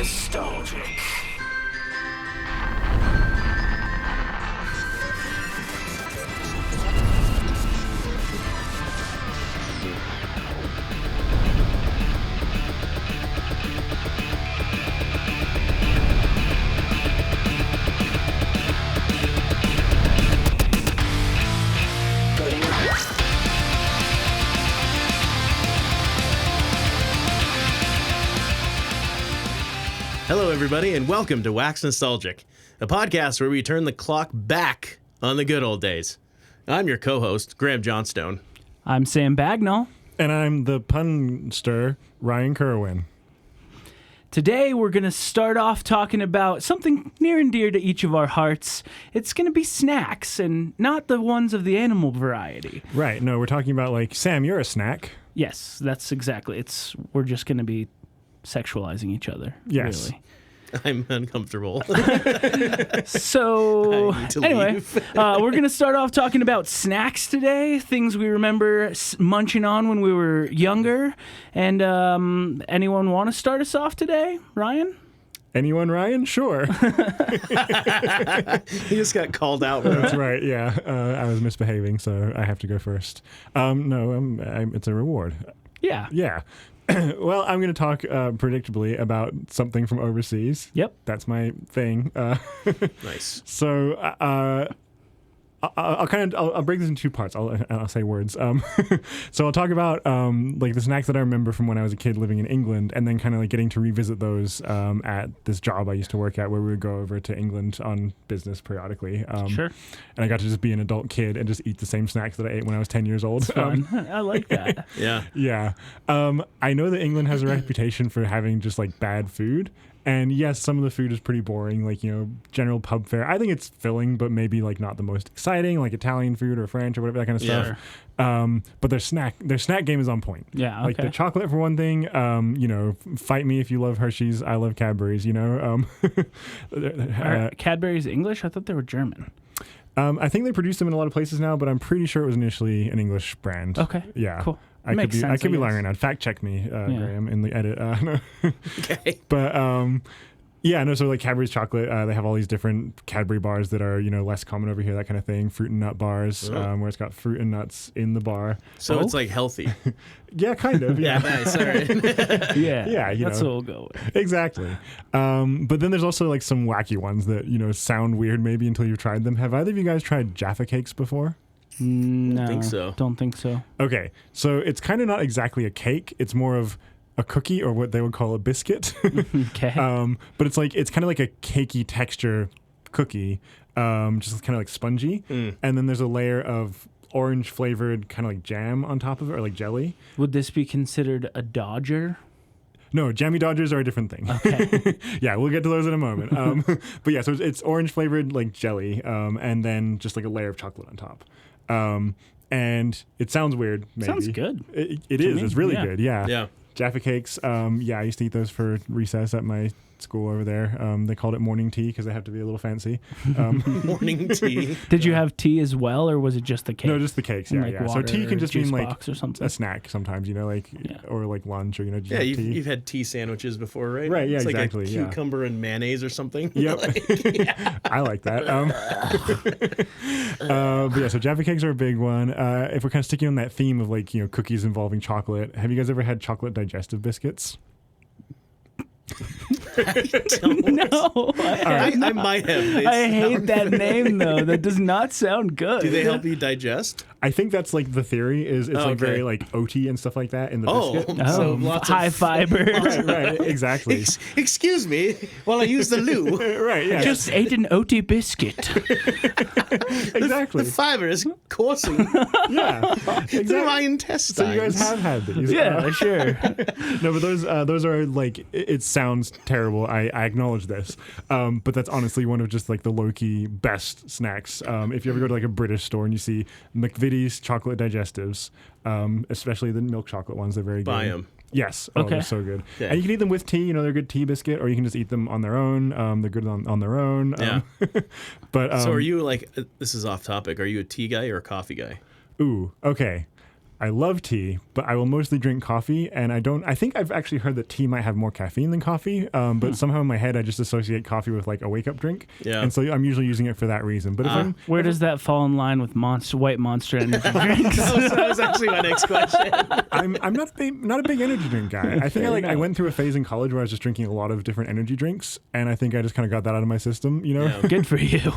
nostalgic. Hello, everybody, and welcome to Wax Nostalgic, a podcast where we turn the clock back on the good old days. I'm your co-host, Graham Johnstone. I'm Sam Bagnall. And I'm the punster, Ryan Kerwin. Today, we're going to start off talking about something near and dear to each of our hearts. It's going to be snacks, and not the ones of the animal variety. Right, no, we're talking about, like, Sam, you're a snack. Yes, that's exactly. We're just going to be sexualizing each other. Yes. Really. I'm uncomfortable. So, I need to anyway, leave. we're going to start off talking about snacks today, things we remember munching on when we were younger. And anyone want to start us off today? Ryan? Anyone, Ryan? Sure. He just got called out. Bro. That's right, yeah. I was misbehaving, so I have to go first. No, it's a reward. Yeah. Yeah. Well, I'm going to talk predictably about something from overseas. Yep. That's my thing. Nice. So I'll break this in two parts. I'll say words. So I'll talk about like the snacks that I remember from when I was a kid living in England, and then kind of like getting to revisit those at this job I used to work at, where we would go over to England on business periodically. Sure. And I got to just be an adult kid and just eat the same snacks that I ate when I was 10 years old. Fun. I like that. Yeah. Yeah. I know that England has a reputation for having just like bad food. And yes, some of the food is pretty boring, like, you know, general pub fare. I think it's filling, but maybe like not the most exciting, like Italian food or French or whatever, that kind of stuff. But their snack game is on point. Yeah, okay. Like the chocolate for one thing, you know, fight me if you love Hershey's, I love Cadbury's, you know. Are Cadbury's English? I thought they were German. I think they produce them in a lot of places now, but I'm pretty sure it was initially an English brand. Okay. Yeah. Cool. I could be lying right now. Fact check me, Graham, in the edit. No. Okay. But yeah, no. So like Cadbury's chocolate, they have all these different Cadbury bars that are, you know, less common over here. That kind of thing. Fruit and nut bars, where it's got fruit and nuts in the bar. So it's like healthy. Yeah, kind of. Yeah, Yeah. nice. All right. Yeah. You That's know. what we'll go with. Exactly. But then there's also like some wacky ones that, you know, sound weird maybe until you've tried them. Have either of you guys tried Jaffa cakes before? No. think so. Don't think so. Okay, so it's kind of not exactly a cake. It's more of a cookie, or what they would call a biscuit. Okay. But it's kind of like a cakey texture cookie, just kind of like spongy. And then there's a layer of orange flavored kind of like jam on top of it, or like jelly. Would this be considered a Dodger? No, jammy Dodgers are a different thing. Okay. Yeah, we'll get to those in a moment. But yeah, so it's orange flavored like jelly, and then just like a layer of chocolate on top. And it sounds weird, maybe. Sounds good. It is. me, It's really yeah. good. Yeah. Yeah. Jaffa cakes. Yeah, I used to eat those for recess at my school over there. They called it morning tea because they have to be a little fancy. Morning tea. Did you have tea as well, or was it just the cake? No, just the cakes. Yeah, Like yeah. So water tea can or just mean juice like box or something? a snack sometimes, you know, like or like lunch, or you know, just Yeah, tea. you've had tea sandwiches before, right? Right, yeah, it's exactly, like a yeah. cucumber and mayonnaise or something. Yep. I like that. But yeah, so Jaffa cakes are a big one. If we're kind of sticking on that theme of like, you know, cookies involving chocolate, have you guys ever had chocolate digestive biscuits? No. I might have. I hate that name, though. That does not sound good. Do they help you digest? I think that's like the theory is it's like Okay. very like oaty and stuff like that in the Oh, biscuit. so Oh, lots high of fiber. Right, exactly. Excuse me while I use the loo. Right, yeah. Just ate an oaty biscuit. exactly. The fiber is coursing Yeah. through my intestines. So you guys have had these. Yeah, sure. No, but those are like, it sounds terrible. I acknowledge this. But that's honestly one of just like the low-key best snacks. If you ever go to like a British store and you see McVitie's chocolate digestives, especially the milk chocolate ones, they're very good. Buy 'em. Yes. Oh, Okay. they're so good. Okay. And you can eat them with tea. You know, they're a good tea biscuit, or you can just eat them on their own. They're good on their own. Yeah. But So are you like, this is off topic, are you a tea guy or a coffee guy? Ooh, okay. I love tea, but I will mostly drink coffee, and I think I've actually heard that tea might have more caffeine than coffee, but somehow in my head I just associate coffee with like a wake-up drink, and so I'm usually using it for that reason. But where does that fall in line with White Monster energy drinks? That was actually my next question. I'm not a big energy drink guy. I think I went through a phase in college where I was just drinking a lot of different energy drinks, and I think I just kind of got that out of my system, you know? Yeah. Good for you.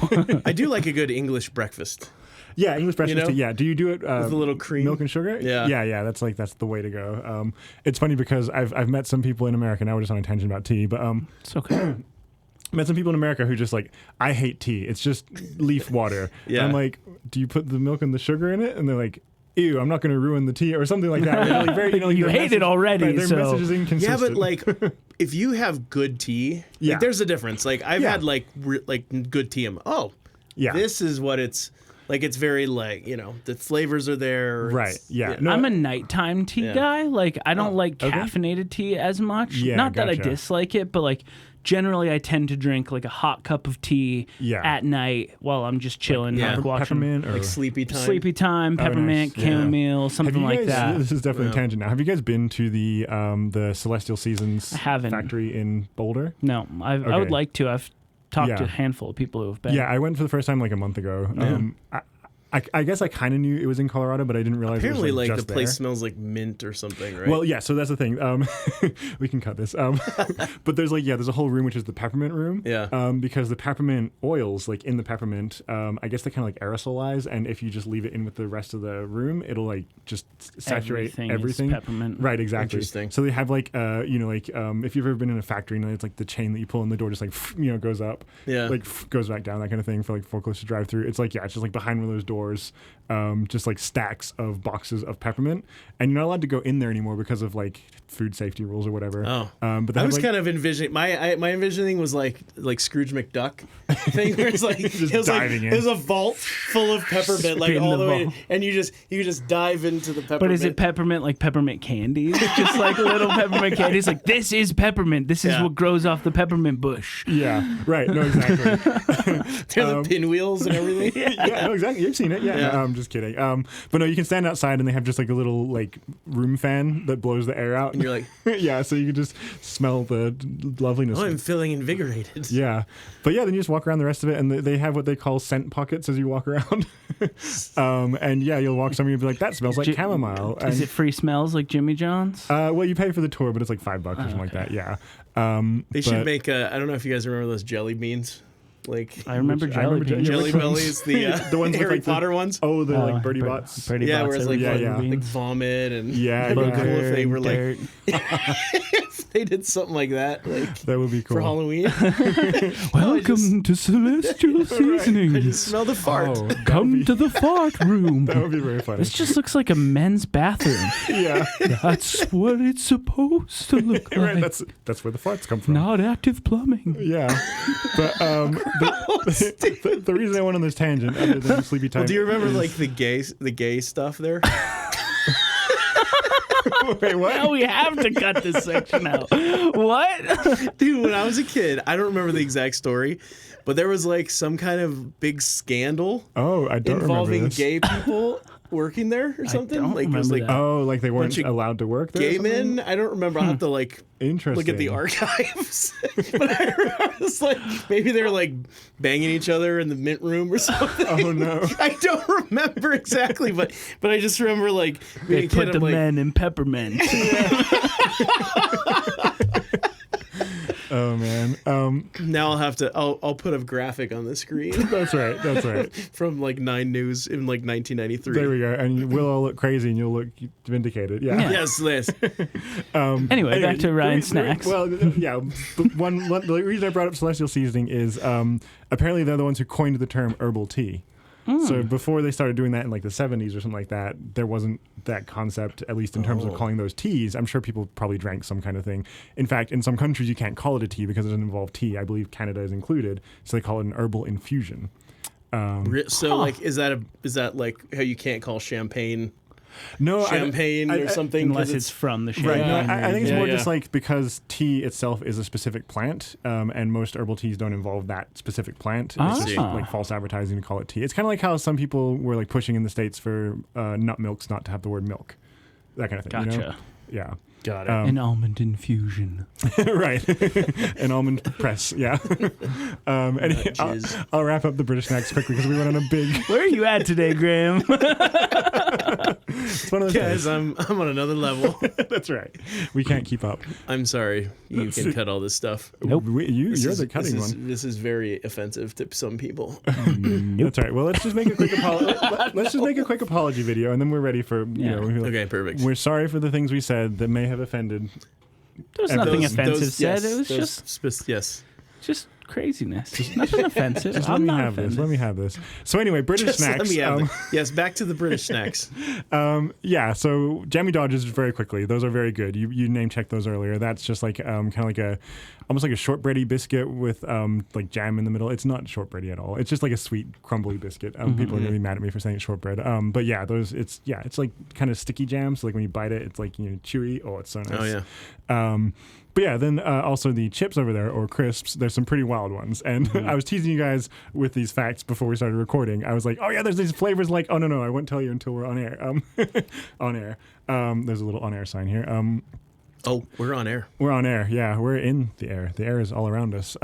I do like a good English breakfast. Yeah, English breakfast tea. Yeah, do you do it with a little cream, milk and sugar? Yeah. That's the way to go. It's funny because I've met some people in America. Now we're just on a tangent about tea, but it's okay. Met some people in America who just like, I hate tea. It's just leaf water. Yeah. And I'm like, do you put the milk and the sugar in it? And they're like, ew, I'm not going to ruin the tea or something like that. They're like very, you hate it already. Right, their so. message is inconsistent. Yeah, but like, if you have good tea, like, there's a difference. Like I've had like good tea. This is what it's. Like, it's very, like, you know, the flavors are there. Right, yeah. Yeah. No, I'm a nighttime tea guy. Like, I don't like caffeinated tea as much. Yeah, Not that I gotcha. dislike it, but, like, generally I tend to drink, like, a hot cup of tea at night while I'm just chilling, like watching. Peppermint or Like sleepy time. Sleepy time, peppermint, nice. chamomile, something like that. This is definitely a tangent now. Have you guys been to the Celestial Seasons factory in Boulder? No, I would like to. I've talked to a handful of people who have been. Yeah, I went for the first time like a month ago. I guess I kind of knew it was in Colorado, but I didn't realize Apparently, it was like just the place there. smells like mint or something, right? Well, yeah, so that's the thing. We can cut this. But there's there's a whole room which is the peppermint room. Yeah. Because the peppermint oils, like in the peppermint, I guess they kind of like aerosolize, and if you just leave it in with the rest of the room, it'll like just saturate everything. Is peppermint. Right, exactly. Interesting. So they have like, if you've ever been in a factory, it's like the chain that you pull in the door just like, goes up. Yeah. Like goes back down, that kind of thing for like forklifts to drive through. It's like, it's just like behind one of those doors. Just like stacks of boxes of peppermint, and you're not allowed to go in there anymore because of like food safety rules or whatever. Oh, but I was kind of envisioning my envisioning was like Scrooge McDuck thing, where it's like Just it was diving like in. there's a vault full of peppermint, like Spin all the the way, vault. and you just dive into the peppermint. But is it peppermint like peppermint candies? Just like little peppermint candies? Like, this is peppermint. This is what grows off the peppermint bush. Yeah, right. No, exactly. They're the pinwheels and everything. Yeah, no, exactly. You've seen it. Yeah. No, I'm just kidding. But no, you can stand outside and they have just like a little like room fan that blows the air out. And you're like, yeah, so you can just smell the loveliness. I'm feeling invigorated. Yeah. But yeah, then you just walk around the rest of it, and they have what they call scent pockets as you walk around. And yeah, you'll walk somewhere and be like, that smells like chamomile. Is it free smells like Jimmy John's? Well, you pay for the tour, but it's like $5 or something like that. Yeah. They should make I don't know if you guys remember those jelly beans. Like I remember jelly beans. Jelly Bellies, the ones Harry with like Potter ones. Oh, the like Birdie Bots. Birdie Yeah, Bots, where it's like, jelly like beans. vomit and Yeah, it'd be cool yeah. if they were Dirt. like if they did something like that, like That would be cool. for Halloween. Welcome to Celestial I Seasonings. just smell the fart. Oh, Come to the fart room. that would be very funny. This just looks like a men's bathroom. Yeah. That's what it's supposed to look like. Right, that's where the farts come from. Not active plumbing. Yeah. But the reason I went on this tangent, other than sleepy time. Well, do you remember like the gay stuff there? Wait, what? Now we have to cut this section out. What? Dude, when I was a kid, I don't remember the exact story, but there was like some kind of big scandal Oh, I don't remember involving this. gay people working there or something. don't Like it was remember like that. Oh, like they weren't Bunch of allowed to work there? or gay something? men. I don't remember. I'll have to like Interesting. look at the archives. But I remember it's like maybe they were like banging each other in the mint room or something. Oh, no. I don't remember exactly, but I just remember like being They a kid. put the I'm like, men in peppermint. Oh, man. now I'll have to. I'll put a graphic on the screen That's right. That's right. from like 9 News in like 1993. There we go. And we'll all look crazy and you'll look vindicated. Yeah. Yes, Liz. Anyway, back to Ryan's the snacks. Well, yeah. But the reason I brought up Celestial Seasoning is apparently they're the ones who coined the term herbal tea. So before they started doing that in like the 70s or something like that, there wasn't that concept, at least in terms of calling those teas. I'm sure people probably drank some kind of thing. In fact, in some countries you can't call it a tea because it doesn't involve tea. I believe Canada is included, so they call it an herbal infusion. So like, is that like how you can't call champagne champagne or something. Unless it's from the champagne. Right. No, I think it's more just like because tea itself is a specific plant, and most herbal teas don't involve that specific plant. It's just like false advertising to call it tea. It's kind of like how some people were like pushing in the States for nut milks not to have the word milk. That kind of thing. Gotcha. You know? Yeah. Got it. An almond infusion. Right. An almond press. Yeah. I'll wrap up the British snacks quickly because we went on a big. Where are you at today, Graham? It's one of those guys, I'm on another level. That's right. We can't keep up. I'm sorry. You can cut all this stuff. Nope. You're the cutting one. This is very offensive to some people. That's right. Well, let's just make a quick apology video, and then we're ready for Okay, perfect. We're sorry for the things we said that may have offended. There was nothing offensive said. It was just craziness. Nothing offensive. Just let me have this. Let me have this. So anyway, British snacks. Let me have yes, back to the British snacks. So Jammy Dodgers very quickly. Those are very good. You name checked those earlier. That's just like kind of like almost like a shortbready biscuit with like jam in the middle. It's not shortbready at all. It's just like a sweet crumbly biscuit. People are gonna be mad at me for saying it's shortbread. But yeah, it's like kind of sticky jam. So like when you bite it, it's like chewy. Oh, it's so nice. Oh yeah. But yeah, then also the chips over there, or crisps, there's some pretty wild ones. And I was teasing you guys with these facts before we started recording. I was like, oh yeah, there's these flavors like, oh no, I won't tell you until we're on air. On air. There's a little on air sign here. Oh, we're on air. We're on air, yeah. We're in the air. The air is all around us.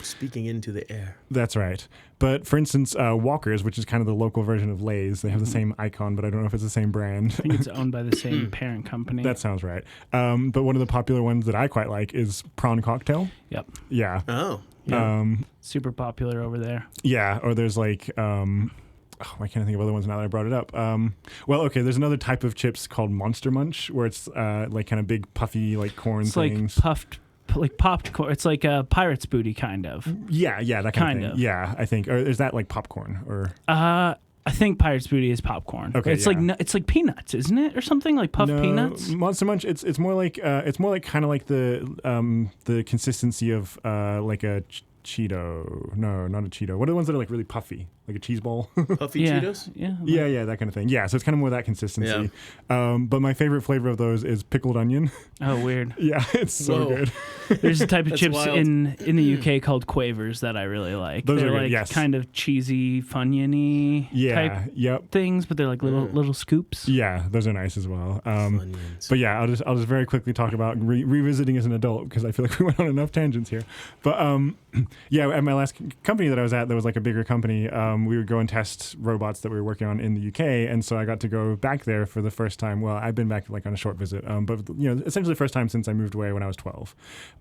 Speaking into the air. That's right. But for instance, Walker's, which is kind of the local version of Lay's, they have the same icon, but I don't know if it's the same brand. I think it's owned by the same parent company. That sounds right. But one of the popular ones that I quite like is prawn cocktail. Yep. Yeah. Oh. Yeah. Super popular over there. Yeah. Or there's like... why can't I think of other ones now that I brought it up? There's another type of chips called Monster Munch, where it's like kind of big puffy like corn things. Like popped corn. It's like a pirate's booty kind of. Yeah, that kind of thing. Yeah, I think. Or is that like popcorn? Or I think pirate's booty is popcorn. Okay, it's like peanuts, isn't it, or something like puffed peanuts? Monster Munch. It's more like kind of like the consistency of like a Cheeto. No, not a Cheeto. What are the ones that are like really puffy? Like a cheese ball? Puffy Cheetos? Yeah, that kind of thing. Yeah, so it's kind of more that consistency. Yeah. But my favorite flavor of those is pickled onion. Oh, weird. Yeah, it's so good. There's a type of chips in the UK called Quavers that I really like. Those they're are like good, yes. kind of cheesy, Funyun-y type things, but they're like little scoops. Yeah, those are nice as well. But yeah, I'll just very quickly talk about revisiting as an adult because I feel like we went on enough tangents here. But at my last company that I was at, there was like a bigger company. We would go and test robots that we were working on in the UK, and so I got to go back there for the first time. Well, I've been back like on a short visit, but essentially the first time since I moved away when I was 12.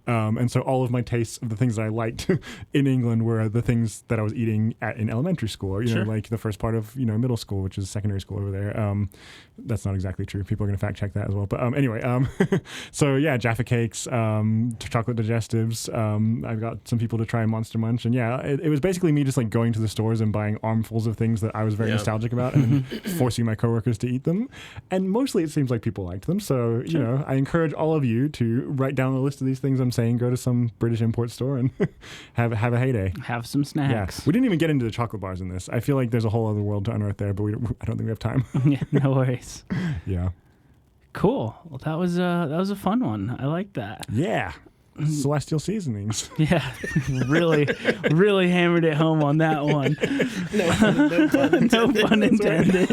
And so all of my tastes of the things that I liked in England were the things that I was eating in elementary school, or like the first part of middle school, which is secondary school over there. That's not exactly true. People are going to fact check that as well. But anyway, so yeah, Jaffa cakes, chocolate digestives. I've got some people to try Monster Munch, and yeah, it was basically me just like going to the stores and buying armfuls of things that I was very nostalgic about, and then forcing my coworkers to eat them. And mostly, it seems like people liked them. So I encourage all of you to write down a list of these things I'm saying. Go to some British import store and have a heyday. Have some snacks. Yeah. We didn't even get into the chocolate bars in this. I feel like there's a whole other world to unearth there, but I don't think we have time. Yeah, no worries. Yeah. Cool. Well, that was a fun one. I like that. Yeah. Celestial seasonings. Yeah, really hammered it home on that one. No pun intended.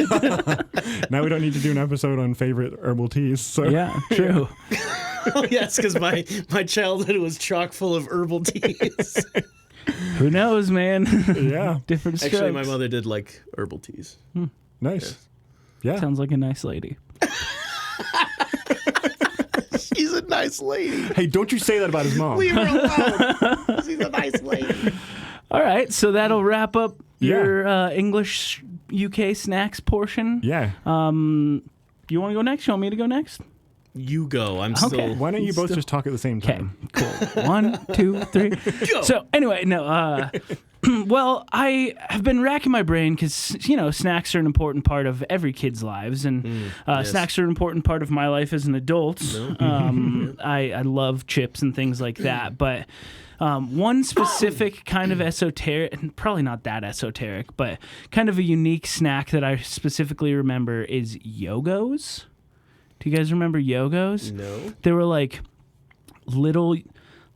Now we don't need to do an episode on favorite herbal teas. So. Yeah, true. Oh, yes, because my childhood was chock full of herbal teas. Who knows, man? Yeah. Different strokes. Actually, my mother did like herbal teas. Nice. Yeah. Sounds like a nice lady. She's a nice lady. Hey, don't you say that about his mom. Leave her alone. She's a nice lady. All right, so that'll wrap up your English UK snacks portion. Yeah. You want to go next? You want me to go next? You go. I'm okay. still. Why don't you both just talk at the same time? Okay, cool. 1, 2, 3. Go. So anyway, no. Well, I have been racking my brain because snacks are an important part of every kid's lives, and snacks are an important part of my life as an adult. I love chips and things like that, but One specific kind of esoteric, and probably not that esoteric, but kind of a unique snack that I specifically remember is Yogos. Do you guys remember Yogos? No. They were like little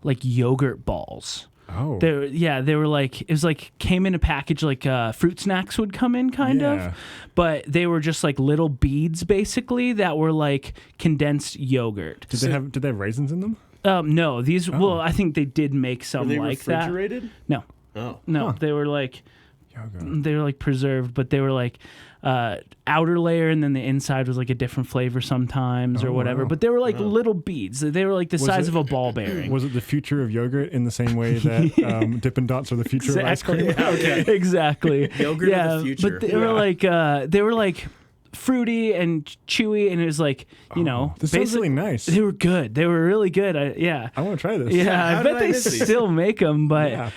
like yogurt balls. Oh. They were like, it was like came in a package like fruit snacks would come in kind of, but they were just like little beads basically that were like condensed yogurt. Did they have raisins in them? No, these, well, I think they did make some like that. Were they refrigerated? No. Oh. No, they were like, Yoga. they were like preserved, but they were like outer layer and then the inside was like a different flavor sometimes or whatever. Wow. But they were like little beads. They were like the size of a ball bearing. Was it the future of yogurt in the same way that Dippin' Dots are the future of ice cream? Yeah, okay. Exactly. Yogurt of the future. But they were like fruity and chewy, and it was like, you know, this sounds really nice. They were good. They were really good. I want to try this. Yeah, I bet they still make them, but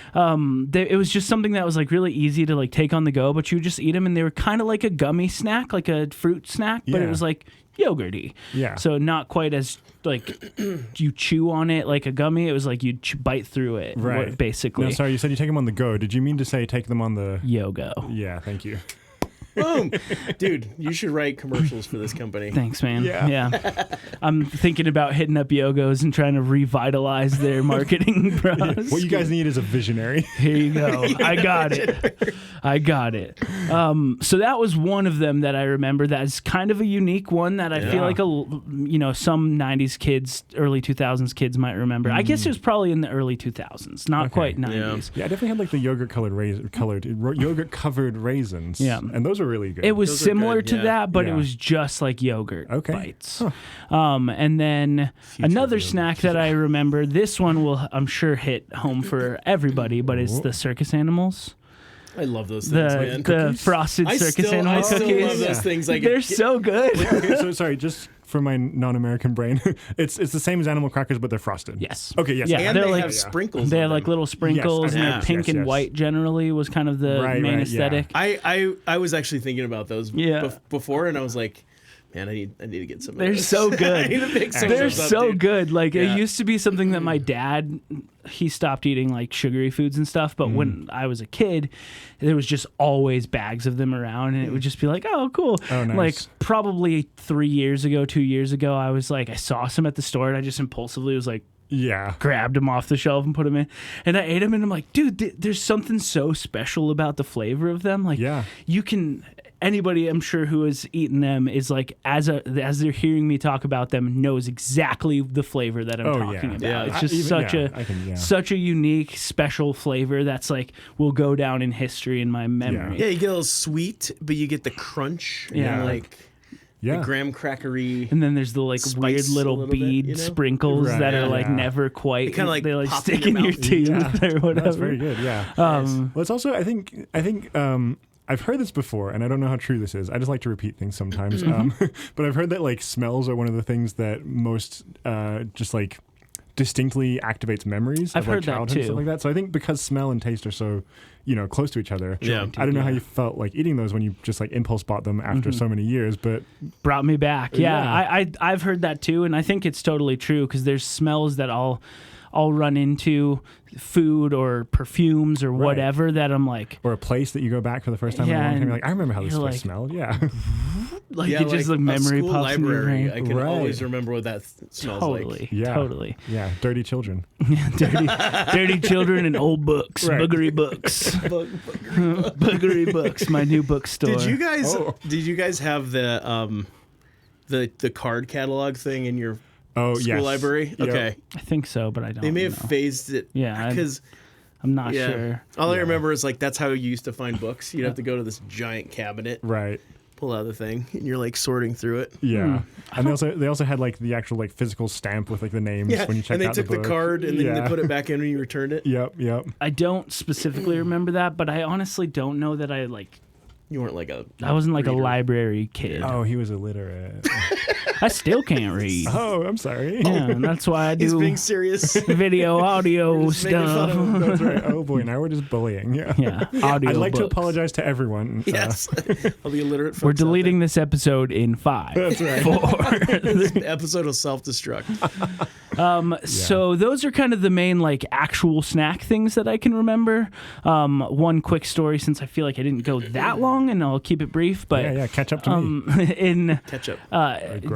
it was just something that was like really easy to like take on the go. But you would just eat them, and they were kind of like a gummy snack, like a fruit snack, but it was like yogurty. Yeah. So not quite as like you chew on it like a gummy. It was like you bite through it, right? Basically. No, sorry, you said you take them on the go. Did you mean to say take them on the Yogo? Yeah, thank you. Boom. Dude, you should write commercials for this company. Thanks, man. Yeah. I'm thinking about hitting up Yogos and trying to revitalize their marketing process. What you guys need is a visionary. Here you go. I got it. So that was one of them that I remember. That's kind of a unique one that I feel like some 90s kids, early 2000s kids might remember. I guess it was probably in the early 2000s, not quite 90s. Yeah, I definitely had like the yogurt yogurt covered raisins. Yeah. And those were really good. It was Those similar good, to yeah. that, but Yeah. it was just like yogurt bites. Huh. And then another yogurt. snack that I remember, this one will, I'm sure, hit home for everybody, but it's the circus animals. I love those things, man. The frosted circus animal I cookies. still love those things. Like They're so good. Okay, so sorry, just for my non-American brain, it's the same as animal crackers, but they're frosted. Yes. Okay. Yes. Yeah, and they're they like have sprinkles. They on have like them. little sprinkles, and Yeah. they're pink and white. Generally, was kind of the main aesthetic. I was actually thinking about those before, and I was like, man, I need to get some. They're of those. so good. I need to pick some They're of those up, so dude. good. Like it used to be something that my dad, he stopped eating like sugary foods and stuff. But when I was a kid, there was just always bags of them around, and it would just be like, oh, cool. Oh, nice. Like probably 2 years ago, I was like, I saw some at the store, and I just impulsively was like, Yeah. grabbed them off the shelf and put them in, and I ate them, and I'm like, dude, there's something so special about the flavor of them. Like, you can. Anybody, I'm sure, who has eaten them is like, as they're hearing me talk about them, knows exactly the flavor that I'm talking about. Yeah. It's just such a unique, special flavor that's like will go down in history in my memory. Yeah, you get a little sweet, but you get the crunch. Yeah. The graham crackery. And then there's the like weird little bead bit, sprinkles that are like never quite. They kinda like pop stick in in your your teeth or whatever. That's very good. Yeah. Well, it's also I think I've heard this before, and I don't know how true this is. I just like to repeat things sometimes. But I've heard that like smells are one of the things that most just like distinctly activates memories of like childhood and stuff like that. So I think because smell and taste are so close to each other. Yeah. I don't know how you felt like eating those when you just like impulse bought them after so many years, but brought me back. Yeah. I've heard that too, and I think it's totally true because there's smells that I'll run into, food or perfumes or whatever that I'm like, or a place that you go back for the first time in a long time. You're like, I remember how this place smelled. Yeah, it just like memory school pops in your library. brain. I can always remember what that smells like. Totally. Yeah, dirty children. dirty children and old books, boogery books, boogery books. My new bookstore. Did you guys have the card catalog thing in your school library? Yep. Okay. I think so, but I don't. They may have know. phased it. Yeah, because I'm not sure. All I remember is like that's how you used to find books. You'd have to go to this giant cabinet, pull out the thing, and you're like sorting through it. Yeah, and they also had like the actual like physical stamp with like the names when you checked out the book. And they took the card and then they put it back in when you returned it. Yep. I don't specifically remember that, but I honestly don't know that I like. You weren't like I wasn't like a library kid. Oh, he was illiterate. I still can't read. Oh, I'm sorry. Yeah, and that's why I do. He's being serious. Video, audio stuff. That's right. Oh boy, now we're just bullying. Yeah. Audio. I'd like books. to apologize to everyone. Yes. All the illiterate folks. We're deleting this episode in 5. That's right. 4. This episode will self-destruct. So those are kind of the main like actual snack things that I can remember. One quick story, since I feel like I didn't go that long, and I'll keep it brief. But catch up to me. In Catch up.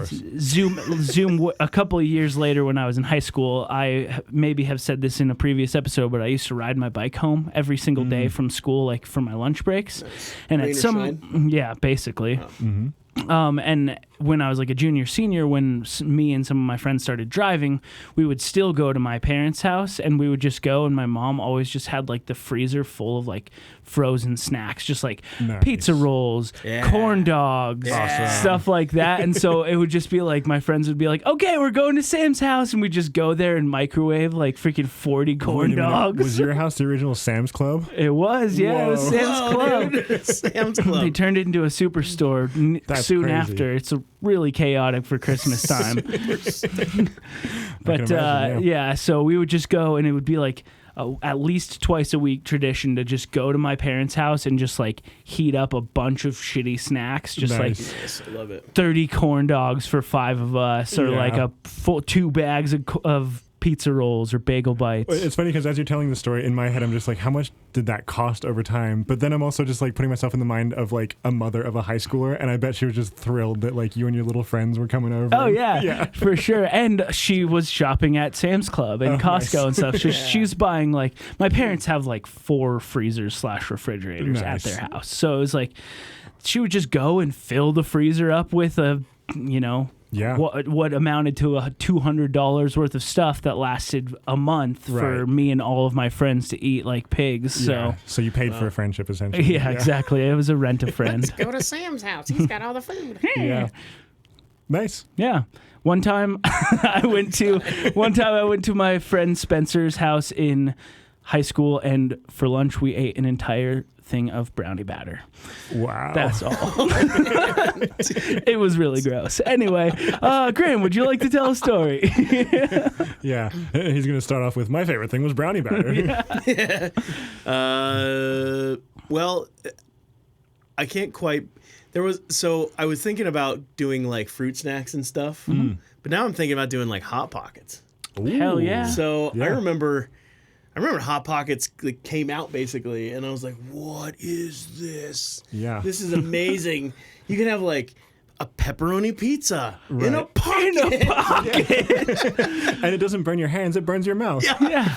Zoom. A couple of years later, when I was in high school, I maybe have said this in a previous episode, but I used to ride my bike home every single day from school, like for my lunch breaks. Nice. And Rain at or some, shine? yeah, basically. Oh. Mm-hmm. And when I was like a junior, senior, when me and some of my friends started driving, we would still go to my parents' house, and we would just go, and my mom always just had like the freezer full of like frozen snacks, just like pizza rolls, corn dogs, stuff like that. And so it would just be like, my friends would be like, okay, we're going to Sam's house, and we'd just go there and microwave like freaking 40 corn dogs. Was your house the original Sam's Club? It was, yeah. Whoa. It was Sam's Club. Dude, Sam's Club. They turned it into a superstore soon crazy. after. It's really chaotic for Christmas time. But so we would just go, and it would be like at least twice a week tradition to just go to my parents' house and just like heat up a bunch of shitty snacks, just like I love it. 30 corn dogs for 5 of us, or like a full 2 bags of pizza rolls or bagel bites. It's funny because as you're telling the story, in my head I'm just like, how much did that cost over time? But then I'm also just like putting myself in the mind of like a mother of a high schooler, and I bet she was just thrilled that like you and your little friends were coming over. Oh yeah, for sure. And she was shopping at Sam's Club and Costco and stuff. So she's buying, like, my parents have like 4 freezers / refrigerators at their house. So it was like she would just go and fill the freezer up with what amounted to $200 worth of stuff that lasted a month for me and all of my friends to eat like pigs. So you paid for a friendship, essentially. Yeah, exactly. It was a rent a friend. Let's go to Sam's house. He's got all the food. Yeah. Nice. Yeah. One time I went to my friend Spencer's house in high school, and for lunch we ate an entire thing of brownie batter. Wow. That's all. It was really gross. Anyway, Graham, would you like to tell a story? Yeah. He's going to start off with, my favorite thing was brownie batter. Well, I can't quite. I was thinking about doing like fruit snacks and stuff, but now I'm thinking about doing like Hot Pockets. Ooh. Hell yeah. So I remember Hot Pockets came out basically, and I was like, what is this? Yeah. This is amazing. You can have like a pepperoni pizza in a pocket. And it doesn't burn your hands, it burns your mouth. Yeah.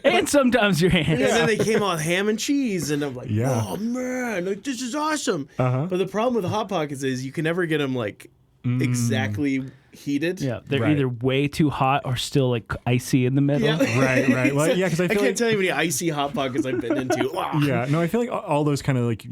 And sometimes your hands. And then they came out with ham and cheese, and I'm like, oh man, like, this is awesome. But the problem with the Hot Pockets is you can never get them like exactly heated. Yeah, they're either way too hot or still like icy in the middle. Yeah. Right. Well, yeah, because I can't tell you how many icy Hot Pockets I've been into. Yeah, no, I feel like all those kind of like,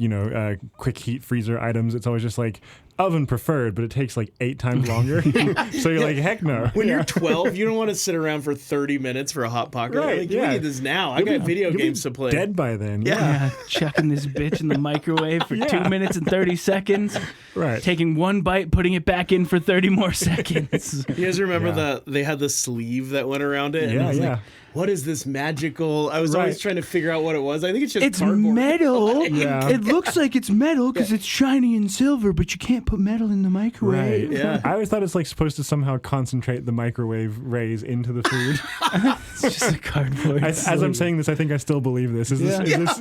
quick heat freezer items, it's always just like oven preferred, but it takes like 8 times longer. So you're like, heck no. When you're 12, you don't want to sit around for 30 minutes for a Hot Pocket. Right, like, you need this now. I got video games to play. Dead by then. Yeah, chucking this bitch in the microwave for 2 minutes and 30 seconds. Right. Taking one bite, putting it back in for 30 more seconds. You guys remember they had the sleeve that went around it? Yeah, and like, what is this magical? I was always trying to figure out what it was. I think it's just cardboard. Metal. Yeah. It looks like it's metal because it's shiny and silver, but you can't put metal in the microwave. Right. Yeah. I always thought it's like supposed to somehow concentrate the microwave rays into the food. It's just a cardboard. As I'm saying this, I think I still believe this. Is this?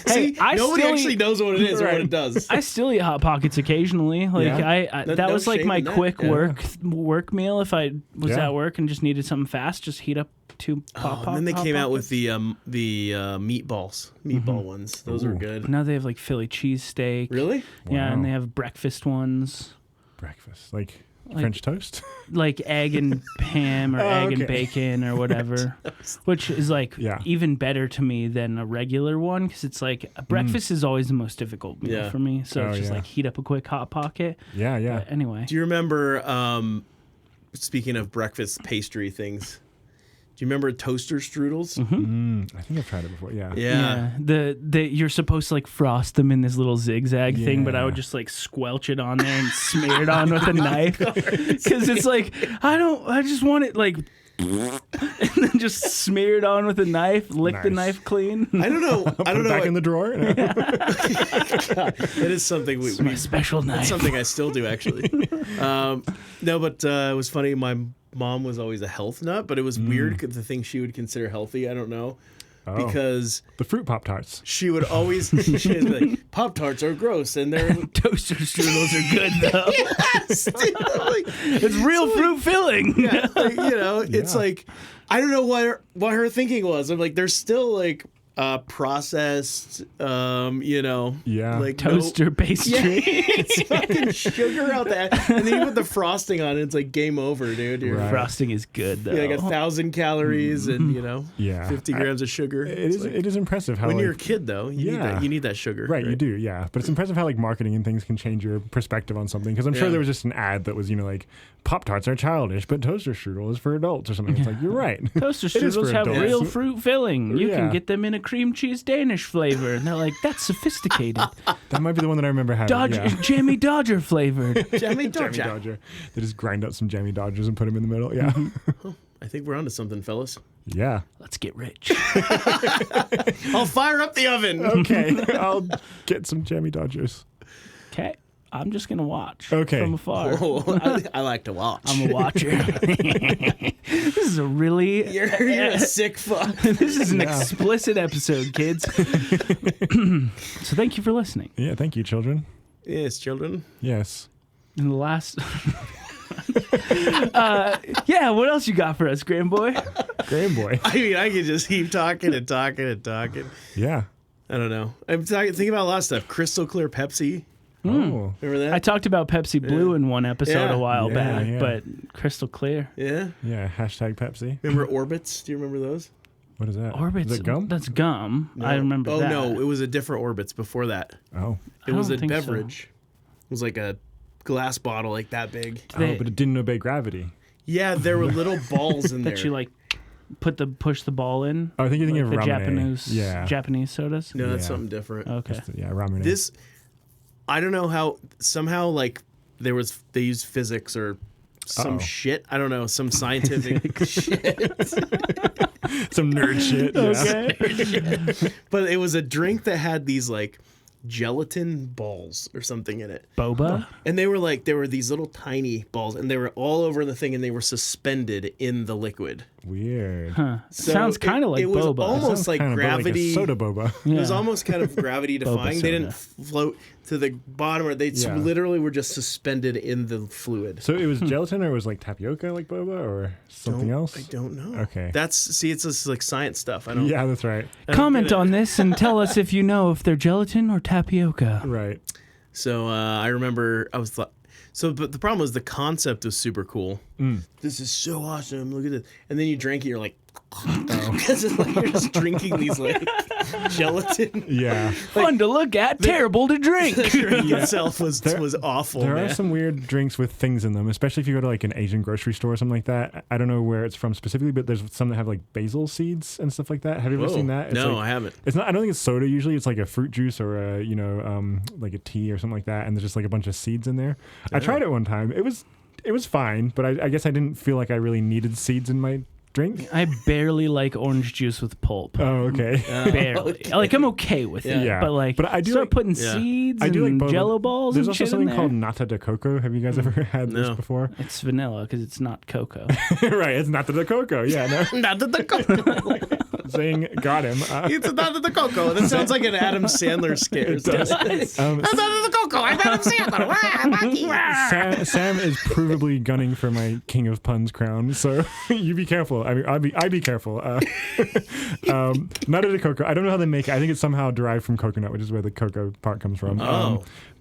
See, nobody actually knows what it is or what it does. I still eat Hot Pockets occasionally. Like that was like my quick work meal if I was at work and just needed something fast. Just heat up 2 pop. And then they came out with the meatball ones. Those are good. Now they have like Philly cheesesteak. Really? Yeah, Wow. and they have breakfast ones. Breakfast, like French toast, like egg and ham or egg and bacon or whatever, which is like even better to me than a regular one because it's like breakfast is always the most difficult meal for me. So it's just like heat up a quick Hot Pocket. Yeah. But anyway, do you remember? Speaking of breakfast pastry things. Do you remember toaster strudels? I think I've tried it before. Yeah. The you're supposed to like frost them in this little zigzag thing, but I would just like squelch it on there and smear it on with a knife because it's like I just want it like. And then just smear it on with a knife, lick the knife clean. I don't know. Put it back in the drawer. No. It is something my special knife. It's something I still do actually. No, but it was funny. My mom was always a health nut, but it was weird, the thing she would consider healthy. I don't know. Because the fruit Pop-Tarts. She would always be like, Pop-Tarts are gross and they're toaster strudels are good though. Yes, dude, like, it's real fruit filling. Yeah, like, it's like I don't know what her thinking was. I'm like, there's still like processed, like toaster pastry. Yeah, it's fucking sugar out there, and then you put the frosting on it. It's like game over, dude. Frosting is good though. Yeah, like 1,000 calories and 50 grams of sugar. It is impressive how when you're a kid though, you need that sugar. Right, you do, yeah. But it's impressive how like marketing and things can change your perspective on something. Because I'm sure there was just an ad that was like Pop-Tarts are childish, but toaster strudel is for adults or something. It's like you're right. Toaster strudels have real fruit filling. You can get them in a cream cheese Danish flavor, and they're like, that's sophisticated. That might be the one that I remember having. Jammy Dodger flavored. Jammy Dodger. They just grind up some Jammy Dodgers and put them in the middle. Yeah. I think we're onto something, fellas. Yeah. Let's get rich. I'll fire up the oven. Okay. I'll get some Jammy Dodgers. Okay. I'm just going to watch from afar. Oh, I like to watch. I'm a watcher. This is a really... You're a sick fuck. This is an explicit episode, kids. So thank you for listening. Yeah, thank you, children. Yes, children. Yes. In the last... what else you got for us, Graham Boy? Graham Boy. I mean, I could just keep talking and talking and talking. Yeah. I don't know. I'm thinking about a lot of stuff. Crystal clear Pepsi. Oh. Remember that? I talked about Pepsi Blue in one episode a while back, but crystal clear. Yeah. Yeah. Hashtag Pepsi. Remember Orbitz? Do you remember those? What is that? Orbitz. Is it gum? That's gum. No. I remember that. Oh, no. It was a different Orbitz before that. Oh. It was a think so. beverage. It was like a glass bottle like that big. But it didn't obey gravity. Yeah, there were little balls in there. That you like push the ball in. Oh, I think you're thinking like of the ramen. Japanese sodas. No, that's something different. Okay. Ramen. I don't know how, somehow like they used physics or some shit. I don't know, some scientific shit. Some nerd shit. Okay. Nerd shit. But it was a drink that had these like gelatin balls or something in it. Boba? And they were these little tiny balls and they were all over the thing and they were suspended in the liquid. Weird. Huh. So Sounds kind of like it was boba. almost like gravity. Like a soda boba. It was almost kind of gravity defying. They didn't float to the bottom, or they literally were just suspended in the fluid. So it was gelatin, or it was like tapioca, like boba, or something else? I don't know. Okay. It's just like science stuff. I don't. Yeah, that's right. Comment on this and tell us if you know if they're gelatin or tapioca. Right. So I remember but the problem was the concept was super cool. This is so awesome. Look at this. And then you drank it, you're like, because it's like you're just drinking these like gelatin. Yeah. Fun to look at, terrible to drink. The drink itself was awful. There man. are some weird drinks with things in them, especially if you go to like an Asian grocery store or something like that. I don't know where it's from specifically, but there's some that have like basil seeds and stuff like that. Have you ever seen that? It's no, like, I haven't. It's not. I don't think it's soda. Usually, it's like a fruit juice or a like a tea or something like that, and there's just like a bunch of seeds in there. Yeah. I tried it one time. It was fine, but I guess I didn't feel like I really needed seeds in my drink. I barely like orange juice with pulp. Oh, okay. Barely. Okay. Like I'm okay with it. Yeah. But I do start like, putting seeds I do and like Jello balls. There's and also shit something in called there. nata de coco. Have you guys ever had this before? It's vanilla because it's not cocoa. Right, it's nata de coco. Yeah, no. Nata de coco. Saying got him. It's nata de coco. That sounds like an Adam Sandler scare. It does. Nata de coco. I'm Adam Sandler. Sam is provably gunning for my King of Puns crown, so you be careful. I mean, I'd be careful. Nata de coco. I don't know how they make it. I think it's somehow derived from coconut, which is where the cocoa part comes from.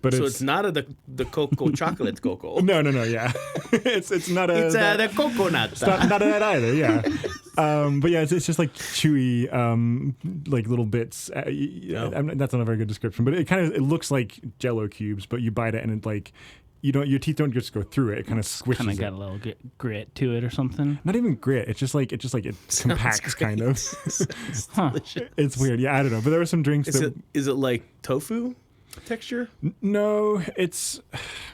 But so it's not the cocoa chocolate cocoa. No, yeah. it's not a. It's the coconut. It's not that either. Yeah. But yeah, it's just like chewy, like little bits. That's not a very good description, but it looks like Jello cubes, but you bite it and it like. Your teeth don't just go through it. It kind of squishes. Kind of got a little grit to it or something. Not even grit. It's just like it compacts kind of. It's weird. Yeah, I don't know. But there were some drinks. Is it like tofu texture? No, it's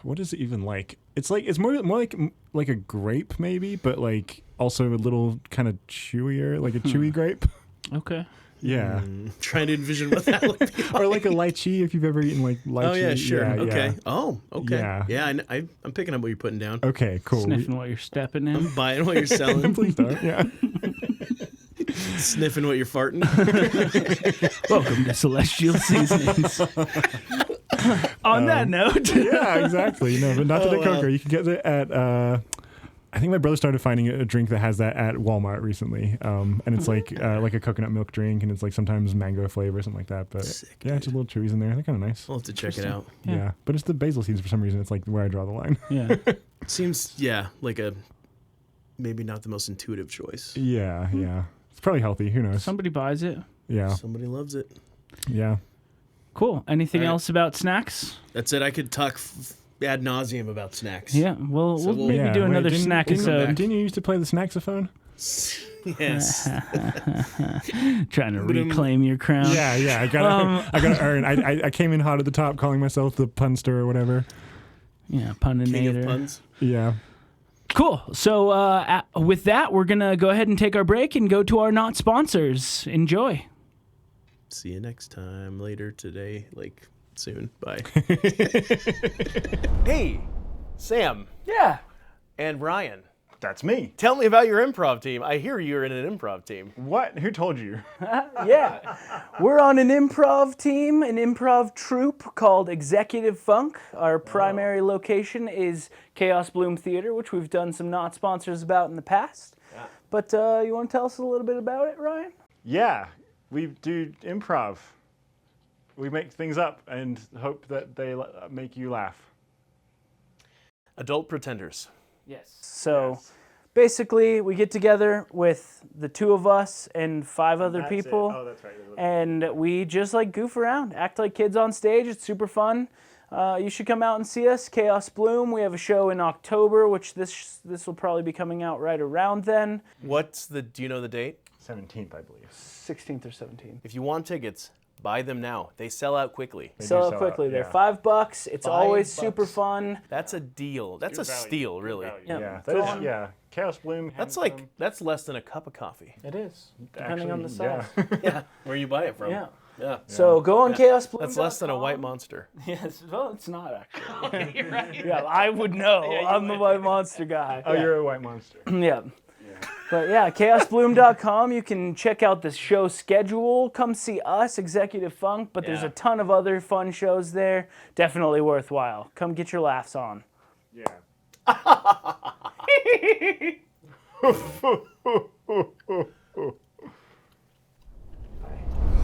what is it even like? It's more like a grape maybe, but like also a little kind of chewier, like a chewy grape. Okay. Yeah. Trying to envision what that would be like. Or like a lychee, if you've ever eaten like lychee. Oh, yeah, sure. Yeah, okay. yeah. Oh, okay. Yeah. Yeah, I'm picking up what you're putting down. Okay, cool. Sniffing what you're stepping in. I'm buying what you're selling. Please don't. Yeah. Sniffing what you're farting. Welcome to Celestial Seasonings. On that note. Yeah, exactly. No, but not to the wow. Coker. You can get it at. I think my brother started finding a drink that has that at Walmart recently, and it's like a coconut milk drink, and it's like sometimes mango flavor, something like that. But Sick, yeah, it's just little chewies in there. They're kind of nice. We'll have to check it out. Yeah. But it's the basil seeds for some reason. It's like where I draw the line. Yeah. Seems, like a maybe not the most intuitive choice. Yeah. It's probably healthy. Who knows? Somebody buys it. Yeah. Somebody loves it. Yeah. Cool. Anything All right. else about snacks? That's it. I could talk ad nauseum about snacks. Yeah. Well, So we'll maybe do Wait, another didn't- snack didn't- episode. Didn't you used to play the snacksaphone? Yes. Trying to reclaim your crown. Yeah. I gotta earn. I came in hot at the top, calling myself the punster or whatever. Yeah. King of Puninator. puns. Yeah. Cool. So with that, we're going to go ahead and take our break and go to our not sponsors. Enjoy. See you next time. Later today. Like soon. Bye. Hey, Sam Yeah. and Ryan. That's me. Tell me about your improv team. I hear you're in an improv team. What? Who told you? Yeah. We're on an improv team, an improv troupe called Executive Funk. Our primary location is Chaos Bloom Theater, which we've done some not sponsors about in the past. Yeah. But you want to tell us a little bit about it, Ryan? Yeah, we do improv. We make things up and hope that they make you laugh. Adult Pretenders. Yes. So basically, we get together with the two of us and 5 other people. Oh, that's right. And we just like goof around, act like kids on stage. It's super fun. You should come out and see us, Chaos Bloom. We have a show in October, which this will probably be coming out right around then. Do you know the date? 17th, I believe. 16th or 17th. If you want tickets, buy them now. They sell out quickly. Sell it quickly. They're yeah. $5. It's always $5. super fun. That's a deal. That's a steal, really. Yeah. Yeah. Chaos Bloom. That's less than a cup of coffee. It is, depending on the size. Yeah. Yeah. Where you buy it from. Yeah. Yeah. So go on Chaos Bloom. That's less than a white monster. Yes, well, it's not actually. You're right. Yeah, I would know. I'm the white monster guy. Oh, you're a white monster. Yeah. But yeah, chaosbloom.com. You can check out the show schedule. Come see us, Executive Funk. But there's Yeah. a ton of other fun shows there. Definitely worthwhile. Come get your laughs on. Yeah.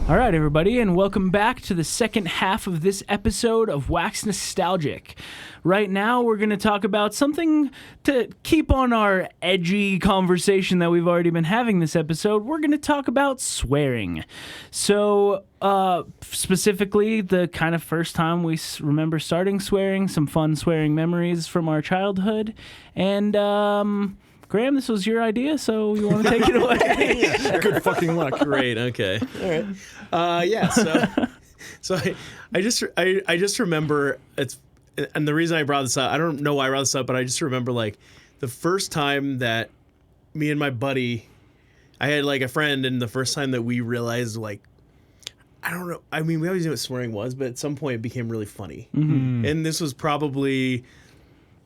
All right, everybody, and welcome back to the second half of this episode of Wax Nostalgic. Right now, we're going to talk about something to keep on our edgy conversation that we've already been having this episode. We're going to talk about swearing. So, specifically, the kind of first time we remember starting swearing, some fun swearing memories from our childhood, and Graham, this was your idea, so you want to take it away? Good fucking luck. Great. Okay. All right. Yeah. So I just remember and the reason I brought this up, I don't know why I brought this up, but I just remember like the first time that me and my buddy, I had like a friend, and the first time that we realized like, I don't know. I mean, we always knew what swearing was, but at some point it became really funny. Mm-hmm. And this was probably